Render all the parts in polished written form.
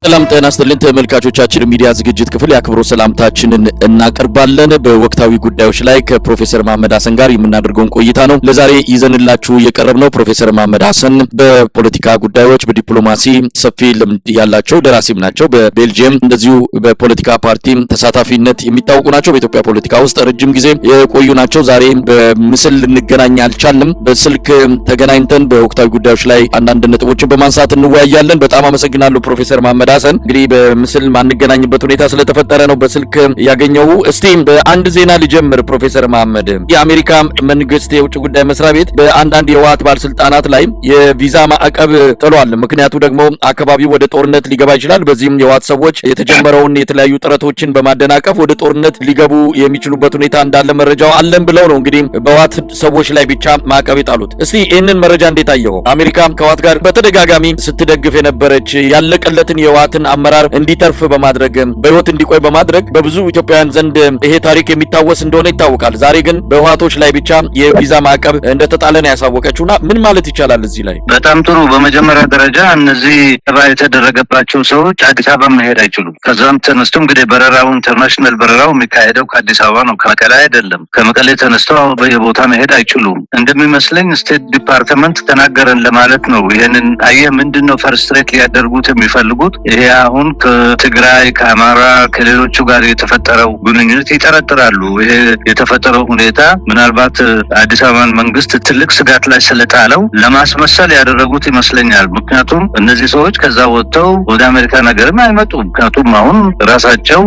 ሰላም ጤና ይስጥልን ተመልካቾቻችን ሚዲያ ዝግጅት ክፍል ያክብሮ ሰላምታችንን እናቀርባለን። በወቅታዊ ጉዳዮች ላይ ከፕሮፌሰር መሐመድ ሐሰን ጋር የምናደርገውን ቆይታ ነው ለዛሬ ይዘንላችሁ የቀረብነው። ፕሮፌሰር መሐመድ ሐሰን በፖለቲካ ጉዳዮች በዲፕሎማሲ ሰፊ ልምድ ያላቸው ደራሲም ናቸው። በቤልጂየም እንደዚሁ በፖለቲካ ፓርቲ ተሳታፊነት የሚታወቁ ናቸው። በኢትዮጵያ ፖለቲካ ውስጥ ረጅም ጊዜ የቆዩ ናቸው። ዛሬ በምስል ልንገናኝ አልቻልንም። በስልክ ተገናኝተን በወቅታዊ ጉዳዮች ላይ አንዳንድ ነጥቦችን በማንሳት እንወያያለን። በጣም አመሰግናለሁ ፕሮፌሰር መሐመድ ሐሰን። እንግዲህ በምስል ማንገናኝበት ሁኔታ ስለተፈጠረ ነው በስልክ ያገኘው። እስቲ በአንድ ዜና ልጀምር ፕሮፌሰር መሐመድ። የአሜሪካ መንግስት የውጭ ጉዳይ መስሪያ ቤት በአንዳንድ የህወሓት ባለስልጣናት ላይ የቪዛ ማዕቀብ ጥሏል። ምክንያቱ ደግሞ አካባቢው ወደ ጦርነት ሊገባ ይችላል። በዚህም የህወሓት ሰዎች የተጀመረውን የተለያዩ ጥረቶችን በማደናቀፍ ወደ ጦርነት ሊገቡ የሚችሉበት ሁኔታ እንዳለ መረጃው አለን ብለው ነው እንግዲህ በህወሓት ሰዎች ላይ ብቻ ማዕቀብ የጣሉት። እስቲ ይህንን መረጃ እንዴት አየኸው? አሜሪካ ከህወሓት ጋር በተደጋጋሚ ስትደግፍ የነበረች ያለቀለትን የህወሓትን አመራር እንዲተርፍ በማድረግ በህይወት እንዲቆይ በማድረግ በብዙ ኢትዮጵያውያን ዘንድ ይሄ ታሪክ የሚታወስ እንደሆነ ይታወቃል። ዛሬ ግን በህወሓቶች ላይ ብቻ የቪዛ ማዕቀብ እንደተጣለ ነው ያሳወቀችውና ምን ማለት ይቻላል እዚህ ላይ? በጣም ጥሩ። በመጀመሪያ ደረጃ እነዚህ ጥራ የተደረገባቸው ሰዎች አዲስ አበባ መሄድ አይችሉም። ከዛም ተነስቶ እንግዲህ በረራው ኢንተርናሽናል በረራው የሚካሄደው ከአዲስ አበባ ነው፣ ከመቀሌ አይደለም። ከመቀሌ ተነስተው በየቦታ መሄድ አይችሉም። እንደሚመስለኝ ስቴት ዲፓርትመንት ተናገረን ለማለት ነው። ይሄንን አየህ ምንድነው ፈርስትሬት ሊያደርጉት የሚፈልጉት? ይሄ አሁን ከትግራይ ከአማራ ከሌሎቹ ጋር የተፈጠረው ግንኙነት ይጠረጥራሉ። ይሄ የተፈጠረው ሁኔታ ምናልባት አዲስ አበባን መንግስት ትልቅ ስጋት ላይ ስለጣለው ለማስመሰል ያደረጉት ይመስለኛል። ምክንያቱም እነዚህ ሰዎች ከዛ ወጥተው ወደ አሜሪካ ነገርም አይመጡም። ምክንያቱም አሁን ራሳቸው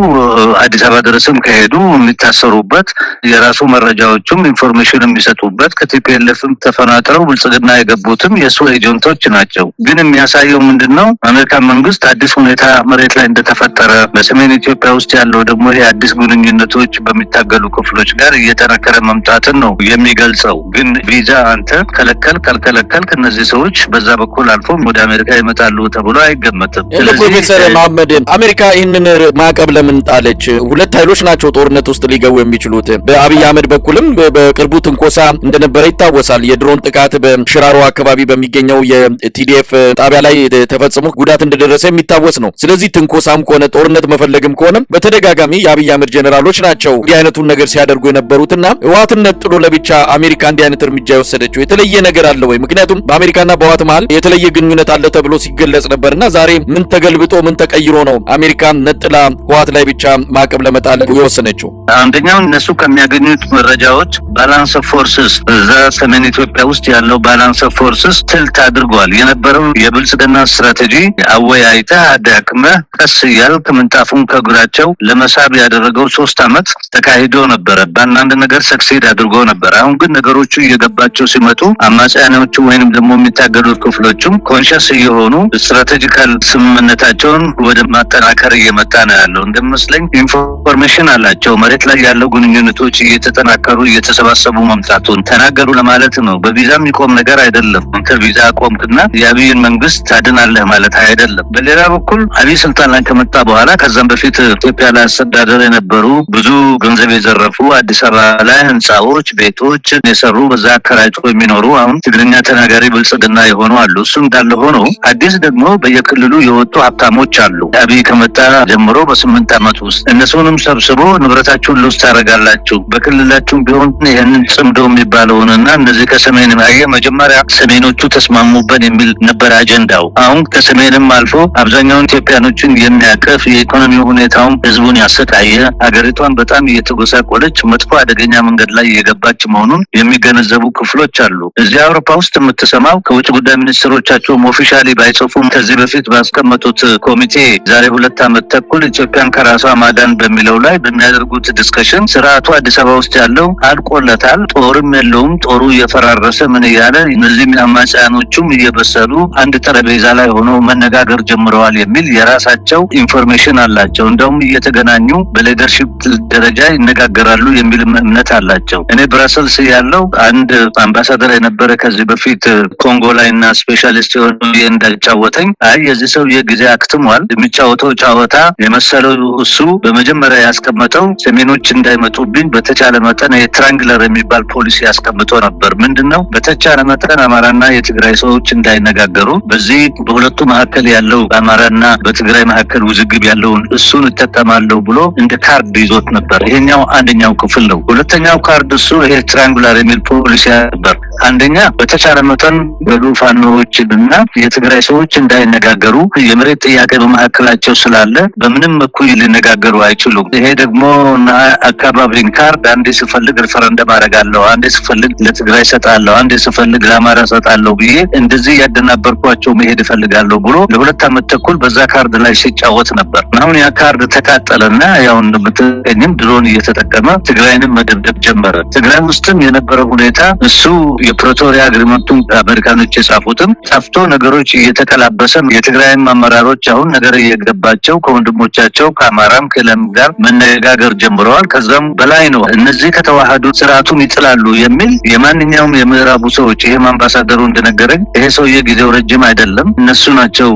አዲስ አበባ ድረስም ከሄዱ የሚታሰሩበት የራሱ መረጃዎችም ኢንፎርሜሽን የሚሰጡበት ከቲፒኤልኤፍም ተፈናጥረው ብልጽግና የገቡትም የሱ ኤጀንቶች ናቸው። ግን የሚያሳየው ምንድነው አሜሪካን መንግስት አዲስ ሁኔታ መሬት ላይ እንደተፈጠረ በሰሜን ኢትዮጵያ ውስጥ ያለው ደግሞ ይሄ አዲስ ግንኙነቶች በሚታገሉ ክፍሎች ጋር እየተነከረ መምጣትን ነው የሚገልጸው። ግን ቪዛ አንተ ካልከለከልክ እነዚህ ሰዎች በዛ በኩል አልፎ ወደ አሜሪካ ይመጣሉ ተብሎ አይገመትም። ፕሮፌሰር መሐመድ አሜሪካ ይህንን ማዕቀብ ለምን ጣለች? ሁለት ኃይሎች ናቸው ጦርነት ውስጥ ሊገቡ የሚችሉት። በአብይ አህመድ በኩልም በቅርቡ ትንኮሳ እንደነበረ ይታወሳል። የድሮን ጥቃት በሽራሮ አካባቢ በሚገኘው የቲዲኤፍ ጣቢያ ላይ ተፈጽሞ ጉዳት እንደደረሰ የሚታወስ ነው። ስለዚህ ትንኮሳም ከሆነ ጦርነት መፈለግም ከሆነ በተደጋጋሚ የአብይ አህመድ ጀነራሎች ናቸው እንዲህ አይነቱን ነገር ሲያደርጉ የነበሩትና ህወሓትን ነጥሎ ለብቻ አሜሪካ እንዲህ አይነት እርምጃ የወሰደችው የተለየ ነገር አለ ወይ? ምክንያቱም በአሜሪካና በህወሓት መሀል የተለየ ግንኙነት አለ ተብሎ ሲገለጽ ነበርና ዛሬ ምን ተገልብጦ ምን ተቀይሮ ነው አሜሪካን ነጥላ ህወሓት ላይ ብቻ ማዕቀብ ለመጣል የወሰነችው? አንደኛው እነሱ ከሚያገኙት መረጃዎች ባላንስ ኦፍ ፎርስስ እዛ ሰሜን ኢትዮጵያ ውስጥ ያለው ባላንስ ኦፍ ፎርስስ ትልት አድርጓል። የነበረው የብልጽግና ስትራቴጂ አወያይታ አዳክመ ቀስ እያልክ ምንጣፉን ከእግራቸው ለመሳብ ያደረገው 3 አመት ተካሂዶ ነበረ። በአንዳንድ ነገር ሰክሴድ አድርጎ ነበር። አሁን ግን ነገሮቹ እየገባቸው ሲመጡ አማጽያኖቹ ወይንም ደግሞ የሚታገሉት ክፍሎቹም ኮንሸስ እየሆኑ ስትራቴጂካል ስምምነታቸውን ወደ ማጠናከር እየመጣ ነው ያለው። እንደሚመስለኝ ኢንፎርሜሽን አላቸው። መሬት ላይ ያለው ግንኙነቶች እየተጠናከሩ እየተሰባሰቡ መምጣቱን ተናገሩ ለማለት ነው። በቪዛ የሚቆም ነገር አይደለም። አንተ ቪዛ ቆምክና የአብይን መንግስት ታድናለህ ማለት አይደለም። በሌላ በኩል አብይ ስልጣን ላይ ከመጣ በኋላ ከዛም በፊት ኢትዮጵያ ላይ አስተዳደር የነበሩ ብዙ ገንዘብ የዘረፉ አዲስ አበባ ላይ ህንጻዎች፣ ቤቶች የሰሩ በዛ አከራይቶ የሚኖሩ አሁን ትግርኛ ተናጋሪ ብልጽግና የሆኑ አሉ። እሱ እንዳለ ሆኖ አዲስ ደግሞ በየክልሉ የወጡ ሀብታሞች አሉ። አብይ ከመጣ ጀምሮ በ8 አመት ውስጥ እነሱንም ሰብስቦ ንብረታችሁን ልውስጥ ታደርጋላችሁ፣ በክልላችሁም ቢሆን ይህንን ጽምዶ የሚባለውንና እነዚህ ከሰሜን መጀመሪያ ሰሜኖቹ ተስማሙበት የሚል ነበር አጀንዳው። አሁን ከሰሜንም አልፎ አብዛኛውን ኢትዮጵያኖችን የሚያቀፍ የኢኮኖሚ ሁኔታውን ህዝቡን ያሰቃየ ሀገሪቷን በጣም እየተጎሳቆለች መጥፎ አደገኛ መንገድ ላይ እየገባች መሆኑን የሚገነዘቡ ክፍሎች አሉ። እዚህ አውሮፓ ውስጥ የምትሰማው ከውጭ ጉዳይ ሚኒስትሮቻቸውም ኦፊሻሊ ባይጽፉም ከዚህ በፊት ባስቀመጡት ኮሚቴ ዛሬ 2 አመት ተኩል ኢትዮጵያን ከራሷ ማዳን በሚለው ላይ በሚያደርጉት ዲስከሽን ስርዓቱ አዲስ አበባ ውስጥ ያለው አልቆለታል፣ ጦርም የለውም፣ ጦሩ እየፈራረሰ ምን እያለ እነዚህም አማጽያኖቹም እየበሰሉ አንድ ጠረጴዛ ላይ ሆነው መነጋገር ጀምረዋል የሚል የራሳቸው ኢንፎርሜሽን አላቸው። እንደውም እየተገናኙ በሊደርሺፕ ደረጃ ይነጋገራሉ የሚል እምነት አላቸው። እኔ ብራሰልስ ያለው አንድ አምባሳደር የነበረ ከዚህ በፊት ኮንጎ ላይና ስፔሻሊስት የሆኑ እንዳጫወተኝ የዚህ ሰው የጊዜ አክትሟል። የሚጫወተው ጨዋታ የመሰለው እሱ በመጀመሪያ ያስቀመጠው ሰሜኖች እንዳይመጡብኝ በተቻለ መጠን የትራንግለር የሚባል ፖሊሲ ያስቀምጦ ነበር። ምንድነው በተቻለ መጠን አማራና የትግራይ ሰዎች እንዳይነጋገሩ በዚህ በሁለቱ መካከል ያለው አማራና በኤርትራና በትግራይ መካከል ውዝግብ ያለውን እሱን እጠቀማለሁ ብሎ እንደ ካርድ ይዞት ነበር። ይሄኛው አንደኛው ክፍል ነው። ሁለተኛው ካርድ እሱ ይሄ ትራያንጉላር የሚል ፖሊሲ ነበር። አንደኛ በተቻለ መጠን ፋኖዎችንና የትግራይ ሰዎች እንዳይነጋገሩ የመሬት ጥያቄ በመካከላቸው ስላለ በምንም እኩል ሊነጋገሩ አይችሉም። ይሄ ደግሞ አካባቢን ካርድ አንዴ ስፈልግ ሪፈረንደም አደርጋለሁ፣ አንዴ ስፈልግ ለትግራይ ሰጣለሁ፣ አንዴ ስፈልግ ለአማራ ሰጣለሁ ብዬ እንደዚህ ያደናበርኳቸው መሄድ እፈልጋለሁ ብሎ ለሁለት ዓመት ተኩል በዛ ካርድ ላይ ሲጫወት ነበር። አሁን ያ ካርድ ተቃጠለና ያው እንደምትገኝም ድሮን እየተጠቀመ ትግራይንም መደብደብ ጀመረ። ትግራይ ውስጥም የነበረው ሁኔታ እሱ የፕሪቶሪያ አግሪመንቱን አሜሪካኖች የጻፉትም ጠፍቶ ነገሮች እየተቀላበሰ የትግራይም አመራሮች አሁን ነገር እየገባቸው ከወንድሞቻቸው ከአማራም ከለም ጋር መነጋገር ጀምረዋል። ከዛም በላይ ነው እነዚህ ከተዋሃዱ ስርዓቱን ይጥላሉ የሚል የማንኛውም የምዕራቡ ሰዎች ይሄም አምባሳደሩ እንደነገረኝ ይሄ ሰውዬ ጊዜው ረጅም አይደለም፣ እነሱ ናቸው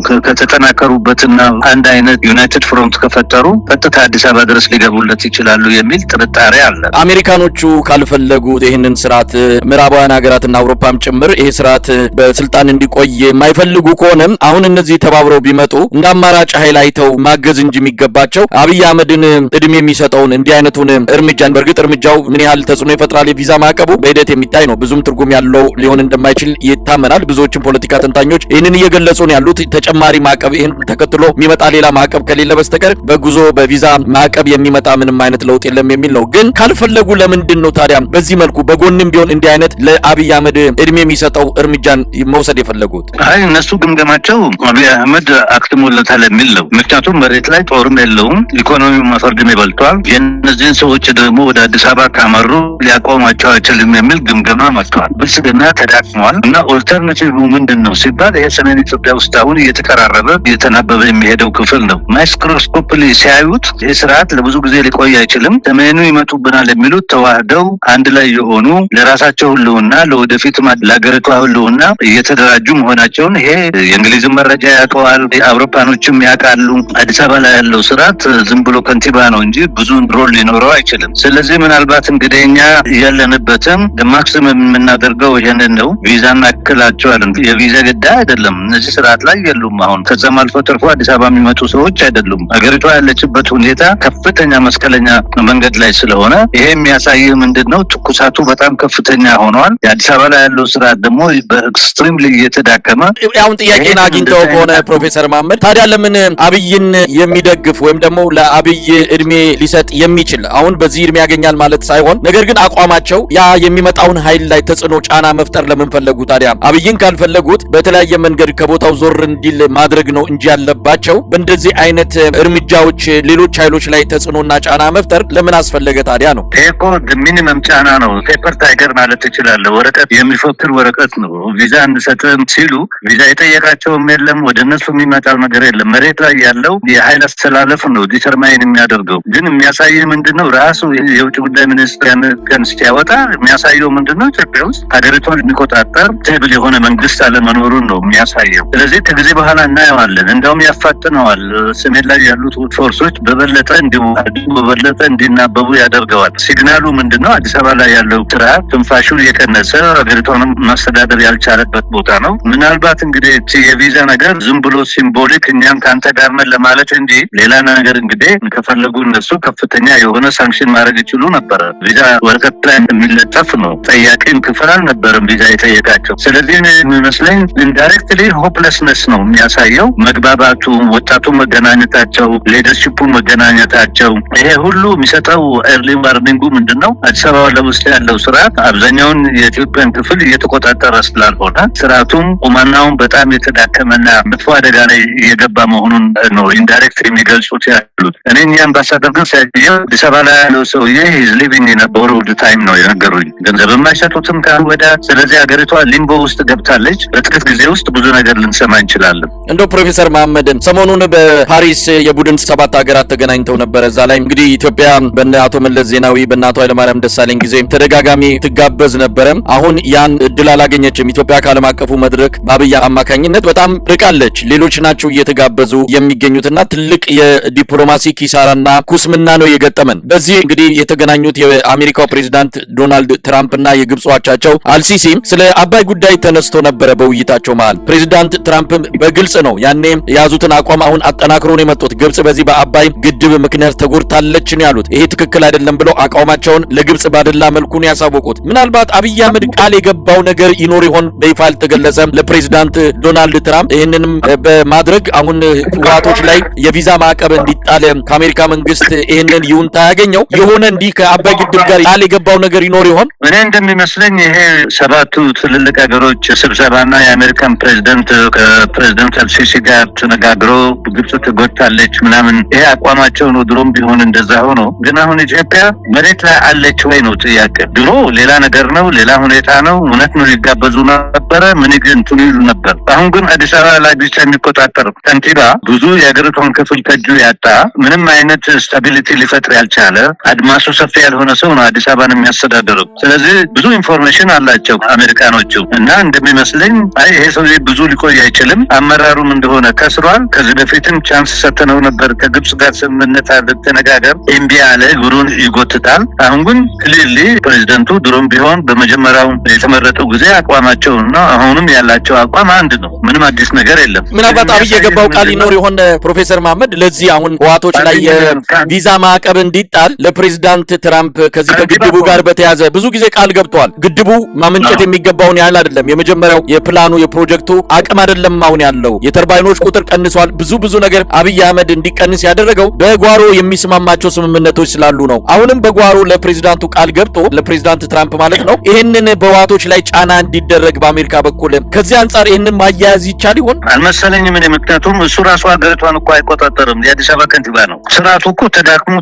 ከተጠናከሩበትና አንድ አይነት ዩናይትድ ፍሮንት ከፈጠሩ ቀጥታ አዲስ አበባ ድረስ ሊገቡለት ይችላሉ የሚል ጥርጣሬ አለ። አሜሪካኖቹ ካልፈለጉት ይህንን ስርዓት ምዕራባውያን ሀገራትና አውሮፓም ጭምር ይሄ ስርዓት በስልጣን እንዲቆይ የማይፈልጉ ከሆነም አሁን እነዚህ ተባብረው ቢመጡ እንደ አማራጭ ኃይል አይተው ማገዝ እንጂ የሚገባቸው አብይ አህመድን እድሜ የሚሰጠውን እንዲህ አይነቱን እርምጃን በእርግጥ እርምጃው ምን ያህል ተጽዕኖ ይፈጥራል የቪዛ ማዕቀቡ በሂደት የሚታይ ነው። ብዙም ትርጉም ያለው ሊሆን እንደማይችል ይታመናል። ብዙዎችም ፖለቲካ ተንታኞች ይህንን እየገለጹ ነው ያሉት። ተጨማሪ ማዕቀብ ይህን ተከትሎ የሚመጣ ሌላ ማዕቀብ ከሌለ በስተቀር በጉዞ በቪዛ ማዕቀብ የሚመጣ ምንም አይነት ለውጥ የለም የሚል ነው። ግን ካልፈለጉ ለምንድን ነው ታዲያ በዚህ መልኩ በጎንም ቢሆን እንዲህ አይነት ለአብይ አህመድ እድሜ የሚሰጠው እርምጃን መውሰድ የፈለጉት? አይ እነሱ ግምገማቸው አብይ አህመድ አክትሞለታል የሚል ነው። ምክንያቱም መሬት ላይ ጦርም የለውም፣ ኢኮኖሚው መፈርድም ይበልጧል። የእነዚህን ሰዎች ደግሞ ወደ አዲስ አበባ ካመሩ ሊያቆማቸው አይችልም የሚል ግምገማ መጥቷል። ብልጽግና ተዳክሟል እና ኦልተርናቲቭ ምንድን ነው ሲባል ይሄ ሰሜን ኢትዮጵያ ውስጥ አሁን እየተቀራረበ እየተናበበ የሚሄደው ክፍል ነው። ማይክሮስኮፕሊ ሲያዩት ይህ ስርዓት ለብዙ ጊዜ ሊቆይ አይችልም። ሰሜኑ ይመጡብናል የሚሉት ተዋህደው አንድ ላይ የሆኑ ለራሳቸው ህልውና ለወደፊት ለሀገሪቷ ህልውና እየተደራጁ መሆናቸውን ይሄ የእንግሊዝን መረጃ ያውቀዋል፣ አውሮፓኖችም ያውቃሉ። አዲስ አበባ ላይ ያለው ስርዓት ዝም ብሎ ከንቲባ ነው እንጂ ብዙ ሮል ሊኖረው አይችልም። ስለዚህ ምናልባት እንግዲህ እኛ ያለንበትም ማክሲመም የምናደርገው ይሄንን ነው። ቪዛ እናክላቸዋለን። የቪዛ ግዳይ አይደለም፣ እነዚህ ስርዓት ላይ የሉም። አሁን ከዛም አልፎ ተርፎ አዲስ አበባ የሚመጡ ሰዎች አይደሉም። ሀገሪቷ ያለችበት ሁኔታ ከፍተኛ መስቀለኛ መንገድ ላይ ስለሆነ ይሄ የሚያሳይህ ምንድን ነው? ትኩሳቱ በጣም ከፍተኛ ሆኗል። የአዲስ አበባ ላይ ያለው ስርዓት ደግሞ በኤክስትሪም እየተዳከመ አሁን ጥያቄን አግኝተው ከሆነ ፕሮፌሰር መሐመድ ታዲያ ለምን አብይን የሚደግፍ ወይም ደግሞ ለአብይ እድሜ ሊሰጥ የሚችል አሁን በዚህ እድሜ ያገኛል ማለት ሳይሆን ነገር ግን አቋማቸው ያ የሚመጣውን ኃይል ላይ ተጽዕኖ ጫና መፍጠር ለምን ፈለጉ? ታዲያ አብይን ካልፈለጉት በተለያየ መንገድ ከቦታው ዞር እንዲል ማድረግ ነው እንጂ ያለባቸው በእንደዚህ አይነት እርምጃዎች ሌሎች ኃይሎች ላይ ተጽዕኖና ጫና መፍጠር ለምን አስፈለገ ታዲያ ነው? እኮ ሚኒመም ጫና ነው። ፔፐር ታይገር ማለት ትችላለህ። ወረቀት የሚፎክር ወረቀት ነው። ቪዛ እንሰጥም ሲሉ ቪዛ የጠየቃቸውም የለም፣ ወደ እነሱ የሚመጣው ነገር የለም። መሬት ላይ ያለው የኃይል አስተላለፍ ነው ዲተርማይን የሚያደርገው። ግን የሚያሳየው ምንድነው? ራሱ የውጭ ጉዳይ ሚኒስትር ቀን ሲያወጣ የሚያሳየው ምንድነው? ኢትዮጵያ ውስጥ ሀገሪቷን የሚቆጣጠር ቴብል የሆነ መንግስት አለመኖሩን ነው የሚያሳየው። ስለዚህ ከጊዜ በኋላ እናየዋለን። እንደውም ያፋጥነዋል። ሰሜን ላይ ያሉት ፎርሶች በበለጠ እንዲዋሃዱ በበለጠ እንዲናበቡ ያደርገዋል። ሲግናሉ ምንድነው? አዲስ አበባ ላይ ያለው ስርዓት ትንፋሹን እየቀነሰ ሀገሪቷንም ማስተዳደር ያልቻለበት ቦታ ነው። ምናልባት እንግዲህ የቪዛ ነገር ዝም ብሎ ሲምቦሊክ እኛም ከአንተ ጋር ነን ለማለት እንጂ ሌላ ነገር እንግዲህ ከፈለጉ እነሱ ከፍተኛ የሆነ ሳንክሽን ማድረግ ይችሉ ነበረ። ቪዛ ወረቀት ላይ የሚለጠፍ ነው። ጠያቂም ክፍል አልነበረም ቪዛ የጠየቃቸው። ስለዚህ የሚመስለኝ ኢንዳይሬክትሊ ሆፕለስነስ ነው የሚያሳየው። መግባባቱ፣ ወጣቱ መገናኘታቸው፣ ሊደርሺፑ መገናኘታቸው ይሄ ሁሉ የሚሰጠው ኤርሊ ዋርኒንጉ ምንድነው? አዲስ አበባ ለውስጥ ያለው ስርዓት አብዛኛውን የኢትዮጵያን ክፍል እየተቆጣጠረ ስላልሆነ ስርዓቱም ቁመናውን በጣም የተዳከመና መጥፎ አደጋ ላይ እየገባ መሆኑን ነው ኢንዳይሬክት የሚገልጹት ያሉት። እኔ አምባሳደር ግን ሳይሆን አዲስ አበባ ላይ ያለው ሰውዬ ሂዝ ሊቪንግ ኢን ቦሮውድ ታይም ነው የነገሩኝ። ገንዘብ የማይሰጡትም ካልወዳ። ስለዚህ ሀገሪቷ ሊምቦ ውስጥ ገብታለች። በጥቂት ጊዜ ውስጥ ብዙ ነገር ልንሰማ እንችላለን። እንደው ፕሮፌሰር መሐመድን ሰሞኑን በፓሪስ የቡድን 7 ሀገራት ተገናኝተው ነበር። እዛ ላይ እንግዲህ ኢትዮጵያ በእነ አቶ መለስ ዜናዊ በእነ አቶ ኃይለማርያም ደሳለኝ ጊዜ ተደጋጋሚ ትጋበዝ ነበረ። አሁን አሁን ያን እድል አላገኘችም። ኢትዮጵያ ከዓለም አቀፉ መድረክ በአብይ አማካኝነት በጣም ርቃለች። ሌሎች ናቸው እየተጋበዙ የሚገኙትና ትልቅ የዲፕሎማሲ ኪሳራና ኩስምና ነው የገጠመን። በዚህ እንግዲህ የተገናኙት የአሜሪካው ፕሬዝዳንት ዶናልድ ትራምፕና የግብጽ አቻቸው አልሲሲ ስለ አባይ ጉዳይ ተነስቶ ነበረ በውይይታቸው መሃል። ፕሬዝዳንት ትራምፕ በግልጽ ነው ያኔ የያዙትን አቋም አሁን አጠናክሮ ነው የመጡት። ግብጽ በዚህ በአባይ ግድብ ምክንያት ተጎድታለች ነው ያሉት። ይሄ ትክክል አይደለም ብለው አቋማቸውን ለግብጽ ባደላ መልኩ ነው ያሳወቁት። ምናልባት አብይ አህመድ ቃል የገባው ነገር ይኖር ይሆን በይፋ አልተገለጸም ለፕሬዝዳንት ዶናልድ ትራምፕ። ይህንንም በማድረግ አሁን ህወሓቶች ላይ የቪዛ ማዕቀብ እንዲጣል ከአሜሪካ መንግስት ይህንን ይሁንታ ያገኘው የሆነ እንዲህ ከአባይ ግድብ ጋር ቃል የገባው ነገር ይኖር ይሆን? እኔ እንደሚመስለኝ ይሄ ሰባቱ ትልልቅ ሀገሮች ስብሰባና የአሜሪካን ፕሬዝዳንት ከፕሬዝዳንት አልሲሲ ጋር ተነጋግሮ ግብጽ ትጎድታለች ምናምን ይሄ አቋማቸው ነው። ድሮም ቢሆን እንደዛ ሆኖ ግን አሁን ኢትዮጵያ መሬት ላይ አለች ወይ ነው ጥያቄ። ድሮ ሌላ ነገር ነው፣ ሌላ ሁኔታ ነው። እውነት ነው ሊጋበዙ ነበረ ምን ግን ይሉ ነበር። አሁን ግን አዲስ አበባ ላይ ብቻ የሚቆጣጠር ከንቲባ ብዙ የሀገሪቷን ክፍል ከእጁ ያጣ ምንም አይነት ስታቢሊቲ ሊፈጥር ያልቻለ አድማሱ ሰፊ ያልሆነ ሰው ነው አዲስ አበባን የሚያስተዳድረው። ስለዚህ ብዙ ኢንፎርሜሽን አላቸው አሜሪካኖቹ እና እንደሚመስለኝ ይሄ ሰው ብዙ ሊቆይ አይችልም። አመራሩም እንደሆነ ከስሯል። ከዚህ በፊትም ቻንስ ሰጥተነው ነበር ከግብጽ ጋር ስምምነት ተነጋገር እምቢ አለ፣ እግሩን ይጎትታል። አሁን ግን ክሊርሊ ፕሬዝዳንቱ ድሮም ቢሆን በመጀመሪያው የተመረጠው ጊዜ አቋማቸውና አሁንም ያላቸው አቋም አንድ ነው። ምንም አዲስ ነገር የለም። ምናልባት አብይ የገባው ቃል ይኖር ይሆን ፕሮፌሰር መሐመድ? ለዚህ አሁን ህወሓቶች ላይ የቪዛ ማዕቀብ እንዲጣል ለፕሬዝዳንት ትራምፕ ከዚህ ከግድቡ ጋር በተያዘ ብዙ ጊዜ ቃል ገብተዋል። ግድቡ ማመንጨት የሚገባውን ያህል አይደለም። የመጀመሪያው የፕላኑ የፕሮጀክቱ አቅም አይደለም አሁን ያለው። የተርባይኖች ቁጥር ቀንሷል። ብዙ ነገር አብይ አህመድ እንዲቀንስ ያደረገው በጓሮ የሚስማማቸው ስምምነቶች ስላሉ ነው። አሁንም በጓሮ ለፕሬዝዳንቱ ቃል ገብቶ ለፕሬዝዳንት ትራምፕ ማለት ነው ይሄንን በህወሓቶች ላይ ጫና እንዲደረግ በአሜሪካ በኩል ከዚህ አንጻር ይሄንን ማያያዝ ይቻል ይሆን? አልመሰለኝም። ምክንያቱም እሱ ራሱ ሀገሪቷን እኮ አይቆጣጠርም። የአዲስ አበባ ከንቲባ ነው። ስርዓቱ እኮ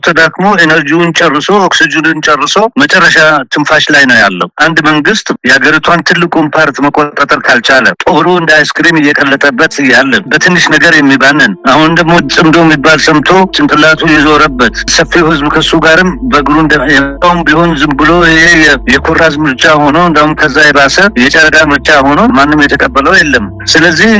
ተዳክሞ ኤነርጂውን ጨርሶ ኦክሲጅኑን ጨርሶ መጨረሻ ትንፋሽ ላይ ነው ያለው። አንድ መንግስት የሀገሪቷን ትልቁን ፓርት መቆጣጠር ካልቻለ ጦሩ እንደ አይስክሪም እየቀለጠበት ያለ በትንሽ ነገር የሚባንን አሁን ደግሞ ጽምዶ የሚባል ሰምቶ ጭንቅላቱ የዞረበት ሰፊው ህዝብ ከሱ ጋርም በእግሩ እንደውም ቢሆን ዝም ብሎ ይሄ የኩራዝ ምርጫ ሆኖ እንደውም ከዛ የባሰ የጨረቃ ምርጫ ሆኖ ማንም የተቀበለው የለም። ስለዚህ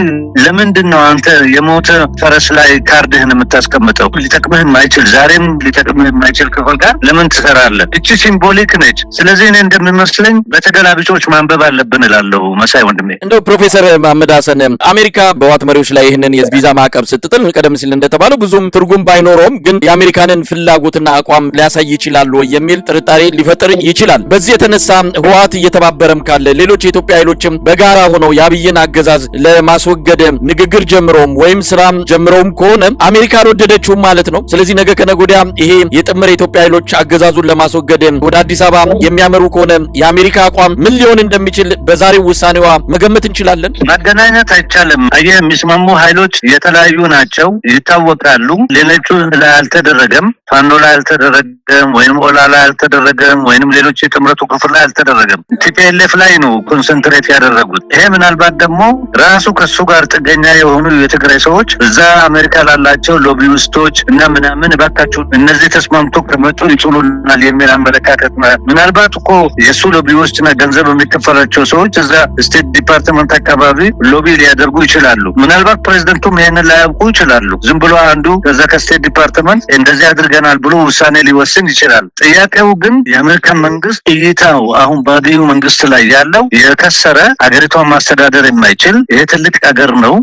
ለምንድን ነው አንተ የሞተ ፈረስ ላይ ካርድህን የምታስቀምጠው? ሊጠቅምህ የማይችል ዛሬም ሊጠቅምህ የማይችል ክፍል ጋር ለምን ትሰራለህ? እቺ ሲምቦሊክ ነች። ስለዚህ እኔ እንደሚመስለኝ በተገላቢጦች ማንበብ አለብን እላለሁ። መሳይ ወንድሜ እንደው ፕሮፌሰር መሐመድ ሀሰን አሜሪካ በህወሓት መሪዎች ላይ ይህንን የቪዛ ማዕቀብ ስትጥል ቀደም ሲል እንደተባለው ብዙም ትርጉም ባይኖረውም ግን የአሜሪካንን ፍላጎትና አቋም ሊያሳይ ይችላል ወይ የሚል ጥርጣሬ ሊፈጥር ይችላል። በዚህ የተነሳ ህወሓት እየተባበረም ካለ ሌሎች የኢትዮጵያ ኃይሎችም በጋራ ሆነው የአብይን አገዛዝ ለማስወገድ ንግግር ጀምረውም ወይም ስራም ጀምረውም ከሆነ አሜሪካ አልወደደችውም ማለት ነው። ስለዚህ ነገ ከነገ ወዲያ ይሄ የጥምር የኢትዮጵያ ኃይሎች አገዛዙን ለማስወገድ ወደ አዲስ አበባ የሚያመሩ ከሆነ የአሜሪካ አቋም ምን ሊሆን እንደሚችል በዛሬው ውሳኔዋ መገመት እንችላለን። ማገናኘት አይቻልም። አየህ የሚስማሙ ኃይሎች የተለያዩ ናቸው፣ ይታወቃሉ። ሌሎቹ ላይ አልተደረገም፣ ፋኖ ላይ አልተደረገም፣ ወይም ኦላ ላይ አልተደረገም፣ ወይም ሌሎች የጥምረቱ ክፍል ላይ አልተደረገም። ቲፒኤልኤፍ ላይ ነው ኮንሰንትሬት ያደረጉት። ይሄ ምናልባት ደግሞ ራሱ ከሱ ጋር ጥገኛ የሆኑ የትግራይ ሰዎች እዛ አሜሪካ ላላቸው ሎቢውስቶች እና ምናምን እባካችሁ እነዚህ ተስማምቶ ከመጡ ይጭኑናል የሚል አመለካከት ምናልባት እኮ የሱ ሎቢውስት እና ገንዘብ የሚከፈላቸው ሰዎች እዛ ስቴት ዲፓርትመንት አካባቢ ሎቢ ሊያደርጉ ይችላሉ። ምናልባት ፕሬዝደንቱም ይሄንን ላያውቁ ይችላሉ። ዝም ብሎ አንዱ ከዛ ከስቴት ዲፓርትመንት እንደዚህ አድርገናል ብሎ ውሳኔ ሊወስን ይችላል። ጥያቄው ግን የአሜሪካን መንግስት እይታው አሁን ባዲዩ መንግስት ላይ ያለው የከሰረ አገሪቷን ማስተዳደር የማይችል ይሄ ትልቅ ሀገር ነው።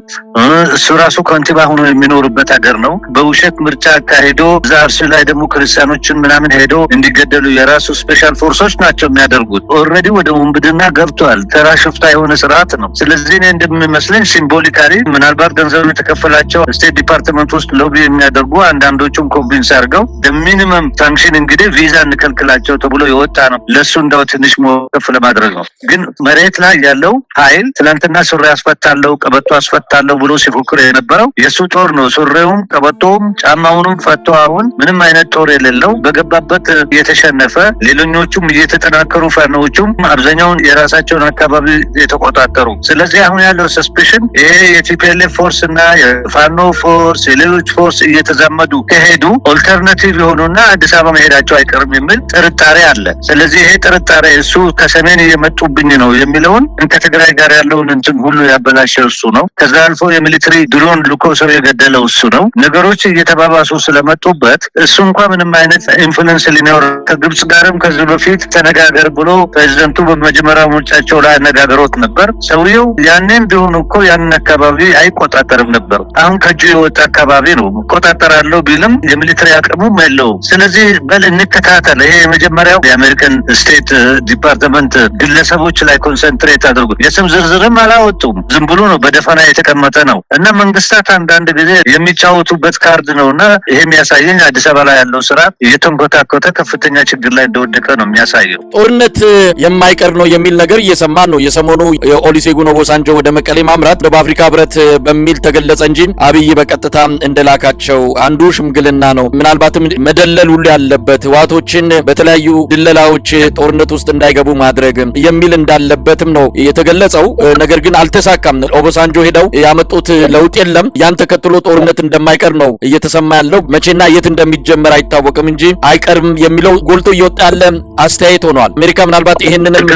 እሱ ራሱ ከንቲባ ሆኖ የሚኖርበት ሀገር ነው። በውሸት ምርጫ አካሄዶ እዛ እርሱ ላይ ደግሞ ክርስቲያኖችን ምናምን ሄዶ እንዲገደሉ የራሱ ስፔሻል ፎርሶች ናቸው የሚያደርጉት። ኦልሬዲ ወደ ውንብድና ገብቷል። ተራ ሽፍታ የሆነ ስርዓት ነው። ስለዚህ እኔ እንደሚመስለኝ ሲምቦሊካሊ ምናልባት ገንዘብ የተከፈላቸው ስቴት ዲፓርትመንት ውስጥ ሎቢ የሚያደርጉ አንዳንዶቹም ኮንቪንስ አድርገው ሚኒመም ሳንክሽን እንግዲህ ቪዛ እንከልክላቸው ተብሎ የወጣ ነው። ለሱ እንደው ትንሽ ሞከፍ ለማድረግ ነው። ግን መሬት ላይ ያለው ኃይል ትናንትና ሱሪ አስፈታለሁ ቀበቶ አስፈታለሁ ብሎ ሲፎክር የነበረው የሱ ጦር ነው። ሱሪውም ቀበቶውም ጫማውንም ፈቶ አሁን ምንም አይነት ጦር የሌለው በገባበት የተሸነፈ ሌሎኞቹም እየተጠናከሩ ፋኖዎቹም አብዛኛውን የራሳቸውን አካባቢ የተቆጣጠሩ። ስለዚህ አሁን ያለው ሰስፔሽን ይሄ የቲፒኤልኤፍ ፎርስ እና የፋኖ ፎርስ የሌሎች ፎርስ እየተዛመዱ ከሄዱ ኦልተርናቲቭ የሆኑና አዲስ አበባ መሄዳቸው አይቀርም የሚል ጥርጣሬ አለ። ስለዚህ ይሄ ጥርጣሬ እሱ ከሰሜን ከሰሜን እየመጡብኝ ነው የሚለውን ከትግራይ ጋር ያለውን እንትን ሁሉ ያበላሸው እሱ ነው። ከዛ አልፎ የሚሊተሪ ድሮን ልኮ ሰው የገደለው እሱ ነው። ነገሮች እየተባባሱ ስለመጡበት እሱ እንኳን ምንም አይነት ኢንፍሉዌንስ ሊኖር ከግብጽ ጋርም ከዚህ በፊት ተነጋገር ብሎ ፕሬዝዳንቱ በመጀመሪያው ምርጫቸው ላይ አነጋግሮት ነበር። ሰውየው ያንን ቢሆን እኮ ያንን አካባቢ አይቆጣጠርም ነበር። አሁን ከእጁ የወጣ አካባቢ ነው። ቆጣጠራለሁ ቢልም የሚሊተሪ አቅሙም የለውም። ስለዚህ በል እንከታተል። ይሄ የመጀመሪያው የአሜሪካን ስቴት ዲፓርትመንት ግለሰቦች ላይ ኮንሰንትሬት አድርጉ። የስም ዝርዝርም አላወጡም። ዝም ብሎ ነው በደፈና የተቀመጠ ነው እና መንግስታት አንዳንድ ጊዜ የሚጫወቱበት ካርድ ነውና ይሄ የሚያሳየኝ አዲስ አበባ ላይ ያለው ስርዓት እየተንኮታኮተ ከፍተኛ ችግር ላይ እንደወደቀ ነው የሚያሳየው። ጦርነት የማይቀር ነው የሚል ነገር እየሰማን ነው። የሰሞኑ የኦሉሴጉን ኦባሳንጆ ወደ መቀሌ ማምራት ደቡብ አፍሪካ ህብረት በሚል ተገለጸ እንጂ አብይ በቀጥታ እንደላካቸው አንዱ ሽምግልና ነው። ምናልባትም መደለል ሁሉ ያለበት ህወሓቶችን በተለያዩ ድለላዎች ጦርነት ውስጥ እንዳይገቡ ማድረግ የሚል እንዳለበትም ነው የተገለጸው። ነገር ግን አልተሳካም። ኦባሳንጆ ሄደው ያመጡት ለውጥ የለም። ያን ተከትሎ ጦርነት እንደማይቀር ነው እየተሰማ ያለው። መቼና የት እንደሚጀመር አይታወቅም እንጂ አይቀርም የሚለው ጎልቶ እየወጣ ያለ አስተያየት ሆኗል። አሜሪካ ምናልባት ይሄንንም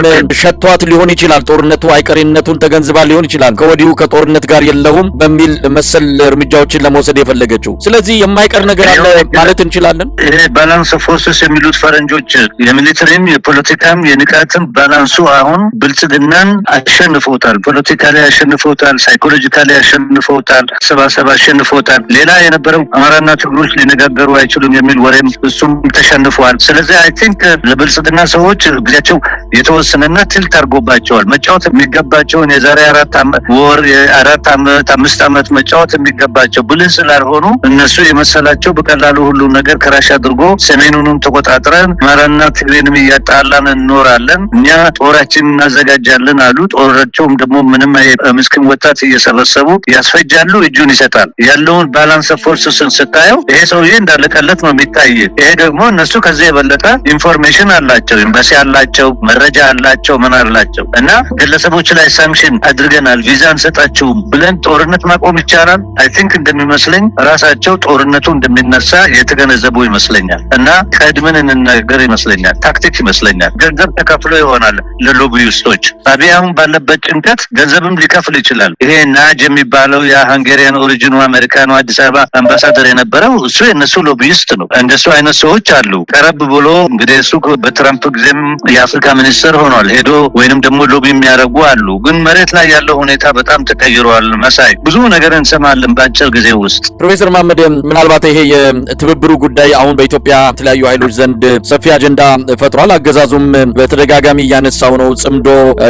ሸቷት ሊሆን ይችላል። ጦርነቱ አይቀሬነቱን ተገንዝባ ሊሆን ይችላል ከወዲሁ ከጦርነት ጋር የለውም በሚል መሰል እርምጃዎችን ለመውሰድ የፈለገችው። ስለዚህ የማይቀር ነገር አለ ማለት እንችላለን። ይሄ ባላንስ ኦፍ ፎርስስ የሚሉት ፈረንጆች የሚሊተሪም የፖለቲካም የንቃትም ባላንሱ አሁን ብልጽግናን አሸንፎታል። ፖለቲካሊ አሸንፎታል፣ ሳይኮሎጂካሊ አሸንፎታል፣ ሰባሰባ አሸንፎታል። ሌላ የነበረው አማራና ትግሮች ሊነጋገሩ አይችሉም የሚል ወሬም እሱም ተሸንፏል። ስለዚህ አይ ቲንክ ለብልጽግና ሰዎች ጊዜያቸው የተወሰነና ትልት አድርጎባቸዋል። መጫወት የሚገባቸውን የዛሬ 4 ዓመት ወር 4 ዓመት 5 ዓመት መጫወት የሚገባቸው ብልህ ስላልሆኑ እነሱ የመሰላቸው በቀላሉ ሁሉ ነገር ክራሽ አድርጎ ሰሜኑንም ተቆጣጥረን አማራና ትግሬንም እያጣላን እንኖራለን፣ እኛ ጦራችንን እናዘጋጃለን አሉ። ጦራቸውም ደግሞ ምንም ምስኪን ወጣት እየሰበሰቡ ያስፈጃሉ፣ እጁን ይሰጣል። ያለውን ባላንስ ኦፍ ፎርስስን ስታየው ይሄ ሰውዬ እንዳለቀለት ነው የሚታይ። ይሄ ደግሞ እነሱ ከዚህ የበለጠ ኢንፎርሜሽን አላቸው፣ ኤምባሲ አላቸው፣ መረጃ አላቸው፣ ምን አላቸው እና ግለሰቦች ላይ ሳንክሽን አድርገናል ቪዛ እንሰጣችሁም ብለን ጦርነት ማቆም ይቻላል? አይ ቲንክ እንደሚመስለኝ ራሳቸው ጦርነቱ እንደሚነሳ የተገነዘቡ ይመስለኛል እና ቀድመን እንናገር ይመስለኛል። ታክቲክ ይመስለኛል። ገንዘብ ተከፍሎ ይሆናል ለሎቢስቶች። አብይ አሁን ባለበት ጭንቀት ገንዘብም ሊከፍል ይችላል። ይሄ ናጅ የሚባለው የሃንጋሪያን ኦሪጂኑ አሜሪካኑ አዲስ አበባ አምባሳደር የነበረው እሱ የነሱ ሎቢስት ነው። እንደሱ አይነት ሰዎች አሉ። ቀረብ ብሎ እንግዲህ እሱ በትራምፕ ጊዜም የአፍሪካ ሚኒስትር ሆኗል። ሄዶ ወይንም ደግሞ ሎቢ የሚያደርጉ አሉ። ግን መሬት ላይ ያለው ሁኔታ በጣም ተቀይሯል። መሳይ ብዙ ነገር እንሰማለን በአጭር ጊዜ ውስጥ። ፕሮፌሰር መሐመድ ምናልባት ይሄ የትብብሩ ጉዳይ አሁን በኢትዮጵያ የተለያዩ ኃይሎች ዘንድ ሰፊ አጀንዳ ፈጥሯል። አገዛዙም በተደጋጋሚ እያነሳው ነው። ጽምዶ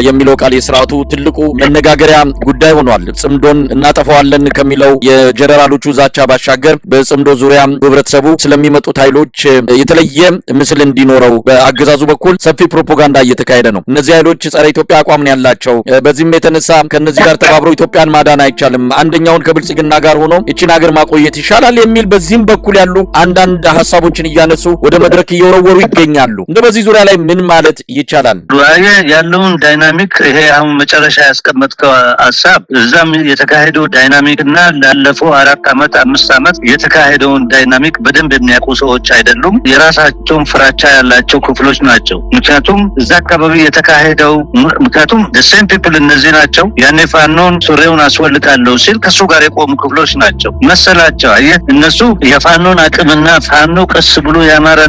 የሚለው ቃል የስርዓቱ ትልቁ መነጋገሪያ ጉዳይ ሆኗል። ጽምዶን እናጠፋዋለን ከሚለው የጀነራሎቹ ዛቻ ባሻገር በጽምዶ ዙሪያ ህብረተሰቡ ስለሚመጡት ኃይሎች የተለየ ምስል እንዲኖረው በአገዛዙ በኩል ሰፊ ፕሮፓጋንዳ እየተካሄደ ነው። እነዚህ ኃይሎች ጸረ ኢትዮጵያ አቋም ነው ያላቸው። በዚህም የተነሳ ከነዚህ ጋር ተባብሮ ኢትዮጵያን ማዳን አይቻልም፣ አንደኛውን ከብልጽግና ጋር ሆኖ እቺን ሀገር ማቆየት ይሻላል የሚል በዚህም በኩል ያሉ አንዳንድ ሀሳቦችን እያነሱ ወደ መድረክ እየወረወሩ ይገኛሉ። እንደ በዚህ ዙሪያ ላይ ምን ማለት ይቻላል? ያለውን ዳይናሚክ ይሄ አሁን መጨረሻ ያስቀመጥከው ሀሳብ እዛም የተካሄደው ዳይናሚክ እና ላለፈው 4 ዓመት 5 ዓመት የተካሄደውን ዳይናሚክ በደንብ የሚያውቁ ሰዎች አይደሉም። የራሳቸውን ፍራቻ ያላቸው ክፍሎች ናቸው። ምክንያቱም እዛ አካባቢ የተካሄደው ምክንያቱም ሴም ፒፕል እነዚህ ናቸው። ያኔ ፋኖን ሱሪውን አስወልቃለሁ ሲል ከሱ ጋር የቆሙ ክፍሎች ናቸው መሰላቸው። አየህ እነሱ የፋኖን አቅምና ፋኖ ቀስ ብሎ የአማራ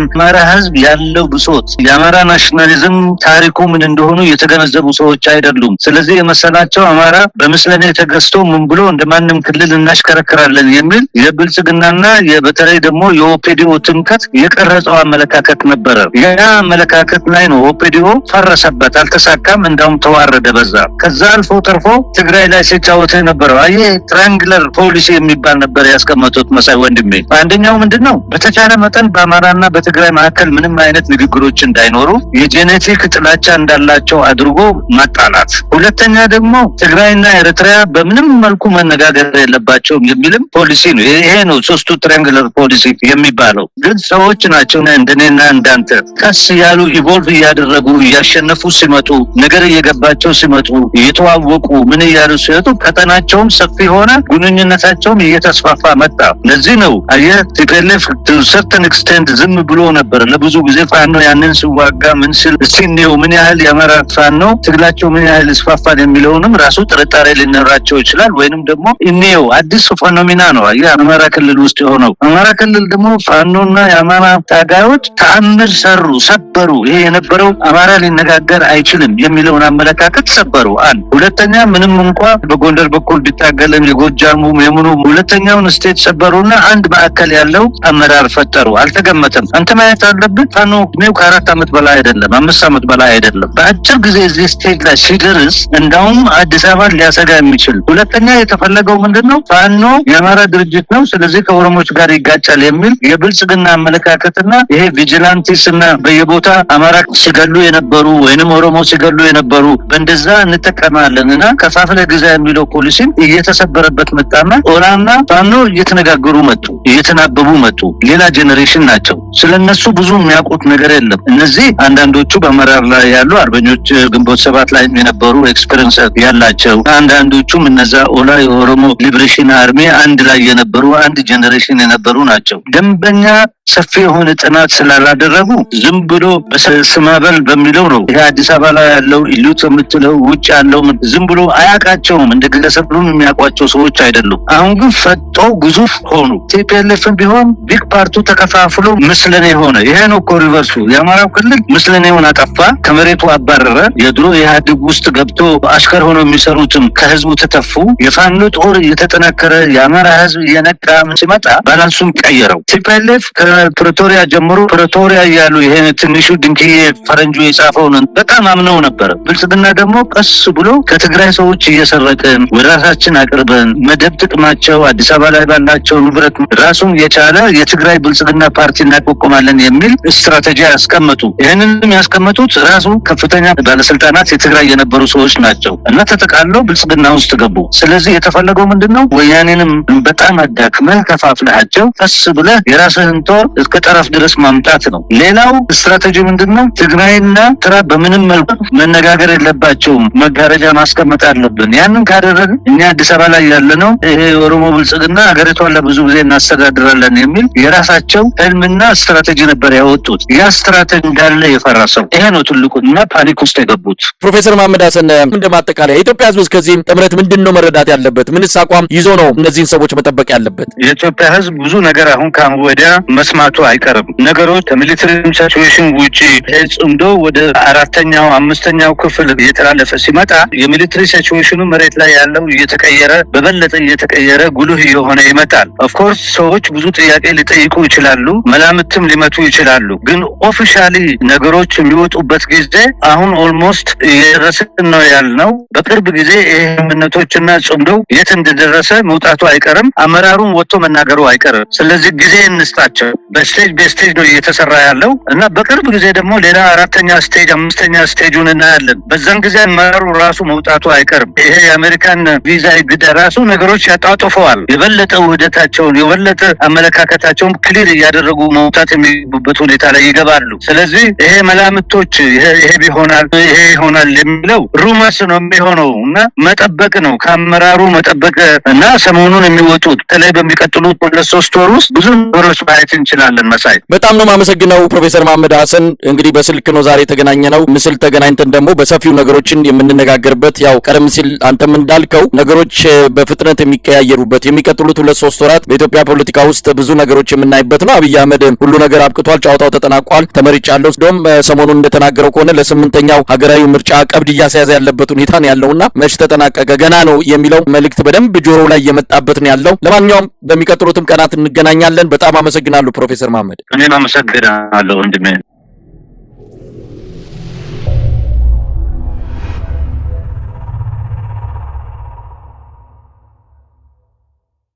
ህዝብ ያለው ብሶት የአማራ ናሽናሊዝም ታሪኩ ምን እንደሆኑ የተገነዘቡ ሰዎች አይደሉም። ስለዚህ የመሰላቸው አማራ በምስለኔ ተገዝቶ ምን ብሎ እንደማንም ክልል እናሽከረክራለን የሚል የብልጽግናና በተለይ ደግሞ የኦፔዲኦ ትምከት የቀረጸው አመለካከት ነበረ። ያ አመለካከት ላይ ነው ኦፔዲኦ ፈረሰበት፣ አልተሳካም፣ እንዳውም ተዋረደ በዛ። ከዛ አልፎ ተርፎ ትግራይ ላይ ሲጫወት የነበረው አይ ትራያንግለር ፖሊሲ የሚባል ነበር ያስቀመጡት መሳይ ወንድሜ። አንደኛው ምንድነው በተቻለ መጠን በአማራና በትግራይ መካከል ምንም አይነት ንግግሮች እንዳይኖሩ የጄኔቲክ ጥላቻ እንዳላቸው አድርጎ ማጣላት። ሁለተኛ ደግሞ ትግራይና ኤርትራ በምንም መልኩ መነጋገር የለባቸውም የሚልም ፖሊሲ ነው። ይሄ ነው ሶስቱ ትራያንግለር ፖሊሲ የሚባለው። ግን ሰዎች ናቸው እንደኔና እንዳንተ ቀስ ያሉ ኢቮልቭ እያደረጉ እያሸነፉ ሲመጡ ነገር እየገባቸው ሲመጡ እየተዋወቁ ምን እያሉ ሲመጡ ቀጠናቸውም ሰፊ ሆነ፣ ግንኙነታቸውም እየተስፋፋ መጣ። ለዚህ ነው ቲፒኤልኤፍ ሰርተን ኤክስቴንድ ዝም ብሎ ነበር ለብዙ ጊዜ። ፋኖ ያንን ሲዋጋ ምን ሲል ሲኔው ምን ያህል የአማራ ፋኖ ትግላቸው ምን ያህል ይስፋፋል የሚለውንም ራሱ ጥርጣሬ ሊኖራቸው ይችላል። ወይንም ደግሞ ኢኔው አዲስ ፌኖሜና ነው የአማራ ክልል ውስጥ የሆነው። አማራ ክልል ደግሞ ፋኖና የአማራ ታጋዮች ተአምር ሰሩ፣ ሰበሩ። ይሄ የነበረው አማራ ሊነጋገር አይችልም የሚለውን አመለካከት ሰበሩ። አንድ ሁለተኛ፣ ምንም እንኳን በጎንደር በኩል ቢታገለም የጎጃሙ የምኑ ሁለተኛውን ስቴት ሰበሩና አንድ ማዕከል ያለው አመራር ፈጠሩ። አልተገመተም። አንተ ማየት አለብህ ፋኖ ነው ከ4 ዓመት በላይ አይደለም 5 ዓመት በላይ አይደለም። በአጭር ጊዜ እዚህ ስቴት ላይ ሲደርስ እንዳውም አዲስ አበባ ሊያሰጋ የሚችል። ሁለተኛ የተፈለገው ምንድነው? ፋኖ የአማራ ድርጅት ነው፣ ስለዚህ ከኦሮሞች ጋር ይጋጫል የሚል የብልጽግና አመለካከትና ይሄ ቪጂላንቲስና በየቦታ አማራ ሲገሉ የነበሩ ወይንም ኦሮሞ ሲገሉ የነበሩ በእንደዛ እንጠቀማለንና ከፋፍለ ግዛ የሚለው ፖሊሲ እየተሰበረበት መጣና ኦራና ፋኖ እየተነጋገሩ መጡ፣ እየተናበቡ መጡ። ሌላ ጄኔሬሽን ናቸው። ስለነሱ ብዙ የሚያውቁት ነገር የለም። እነዚህ አንዳንዶቹ በአመራር ላይ ያሉ አርበኞች ግንቦት 7 ላይ የነበሩ ኤክስፒሪየንስ ያላቸው፣ አንዳንዶቹም እነዛ ኦላ የኦሮሞ ሊብሬሽን አርሚ አንድ ላይ የነበሩ አንድ ጄኔሬሽን የነበሩ ናቸው። ደንበኛ ሰፊ የሆነ ጥናት ስላላደረጉ ዝም ብሎ በስማበል በሚለው ነው። ይሄ አዲስ አበባ ላይ ያለው ኢሉት የምትለው ውጭ ያለው ዝም ብሎ አያውቃቸውም። እንደ ግለሰብሉን የሚያውቋቸው ሰዎች አይደሉም። አሁን ግን ፈጦ ግዙፍ ሆኑ። ቲፒኤልኤፍም ቢሆን ቢግ ፓርቱ ተከፋፍሎ ምስለኔ ሆነ። ይሄ ነው እኮ ሪቨርሱ። የአማራው ክልል ምስለኔውን አጠፋ፣ ከመሬቱ አባረረ። የድሮ የኢህአዴግ ውስጥ ገብቶ አሽከር ሆኖ የሚሰሩትም ከህዝቡ ተተፉ። የፋኖ ጦር እየተጠናከረ የአማራ ህዝብ እየነቃ ሲመጣ ባላንሱን ቀየረው። ቲፒኤልኤፍ ፕሪቶሪያ ጀምሮ ፕሪቶሪያ እያሉ ይሄ ትንሹ ድንክዬ ፈረንጁ የጻፈውን በጣም አምነው ነበር። ብልጽግና ደግሞ ቀስ ብሎ ከትግራይ ሰዎች እየሰረቀን ወደ ራሳችን አቅርበን መደብ ጥቅማቸው አዲስ አበባ ላይ ባላቸው ንብረት ራሱን የቻለ የትግራይ ብልጽግና ፓርቲ እናቋቁማለን የሚል ስትራቴጂ ያስቀመጡ። ይህንንም ያስቀመጡት ራሱ ከፍተኛ ባለስልጣናት የትግራይ የነበሩ ሰዎች ናቸው እና ተጠቃለው ብልጽግና ውስጥ ገቡ። ስለዚህ የተፈለገው ምንድነው? ወያኔንም በጣም አዳክመህ ከፋፍለሃቸው ቀስ ብለህ የራስህን ጦር እስከ ጠረፍ ድረስ ማምጣት ነው። ሌላው ስትራቴጂ ምንድነው? ትግራይና ትራ በምንም መልኩ መነጋገር የለባቸውም፣ መጋረጃ ማስቀመጥ አለብን። ያንን ካደረግን እኛ አዲስ አበባ ላይ ያለነው ይሄ ኦሮሞ ብልጽግና ሀገሪቷን ለብዙ ጊዜ እናስተዳድራለን የሚል የራሳቸው ህልምና ስትራቴጂ ነበር ያወጡት። ያ ስትራቴጂ እንዳለ የፈረሰው ይሄ ነው ትልቁ እና ፓኒክ ውስጥ የገቡት። ፕሮፌሰር መሐመድ ሀሰን እንደማጠቃለያ የኢትዮጵያ ህዝብ ከዚህ ጥምረት ምንድነው መረዳት ያለበት? ምንስ አቋም ይዞ ነው እነዚህን ሰዎች መጠበቅ ያለበት? የኢትዮጵያ ህዝብ ብዙ ነገር አሁን ካሁን ወዲያ መስማቱ አይቀርም። ነገሮች ከሚሊተሪ ሲቹዌሽን ውጪ ጽምዶ ወደ 4ኛው 5ኛው ክፍል እየተላለፈ ሲመጣ የሚሊተሪ ሲቹዌሽኑ መሬት ላይ ያለው እየተቀየረ በበለጠ እየተቀየረ ጉልህ የሆነ ይመጣል። ኦፍ ኮርስ ሰዎች ብዙ ጥያቄ ሊጠይቁ ይችላሉ፣ መላምትም ሊመቱ ይችላሉ። ግን ኦፊሻሊ ነገሮች የሚወጡበት ጊዜ አሁን ኦልሞስት እየደረስን ነው ያልነው። በቅርብ ጊዜ ይሄ እምነቶችና ጽምዶ የት እንደደረሰ መውጣቱ አይቀርም፣ አመራሩን ወጥቶ መናገሩ አይቀርም። ስለዚህ ጊዜ እንስጣቸው። በስቴጅ ነው እየተሰራ ያለው እና በቅርብ ጊዜ ደግሞ ሌላ 4ኛ ስቴጅ 5ኛ ስቴጁን እናያለን። በዛን ጊዜ አመራሩ ራሱ መውጣቱ አይቀርም። ይሄ የአሜሪካን ቪዛ ግዳ ራሱ ነገሮች ያጣጥፈዋል። የበለጠ ውህደታቸውን የበለጠ አመለካከታቸውን ክሊር እያደረጉ መውጣት የሚገቡበት ሁኔታ ላይ ይገባሉ። ስለዚህ ይሄ መላምቶች ይሄ ቢሆናል ይሄ ይሆናል የሚለው ሩመርስ ነው የሚሆነው እና መጠበቅ ነው ከአመራሩ መጠበቅ እና ሰሞኑን የሚወጡት በተለይ በሚቀጥሉት 2-3 ወር ውስጥ ብዙ ነገሮች ማየት እንችላለን። መሳይ በጣም ነው የማመሰግነው ፕሮፌሰር መሐመድ ሀሰን። እንግዲህ በስልክ ነው ዛሬ የተገናኘነው። ምስል ተገናኝተን ደግሞ በሰፊው ነገሮችን የምንነጋገርበት ያው ቀደም ሲል አንተም እንዳልከው ነገሮች በፍጥነት የሚቀያየሩበት የሚቀጥሉት 2-3 ወራት በኢትዮጵያ ፖለቲካ ውስጥ ብዙ ነገሮች የምናይበት ነው። አብይ አህመድ ሁሉ ነገር አብቅቷል፣ ጨዋታው ተጠናቋል፣ ተመርጫለሁ እንደውም ሰሞኑን እንደተናገረው ከሆነ ለ8ኛው ሀገራዊ ምርጫ ቀብድ እያስያዘ ያለበት ሁኔታ ነው ያለውና መች ተጠናቀቀ ገና ነው የሚለው መልእክት በደንብ ጆሮው ላይ የመጣበት ነው ያለው። ለማንኛውም በሚቀጥሉትም ቀናት እንገናኛለን። በጣም አመሰግናለሁ ፕሮፌሰር መሐመድ። እኔም አመሰግናለሁ ወንድሜ።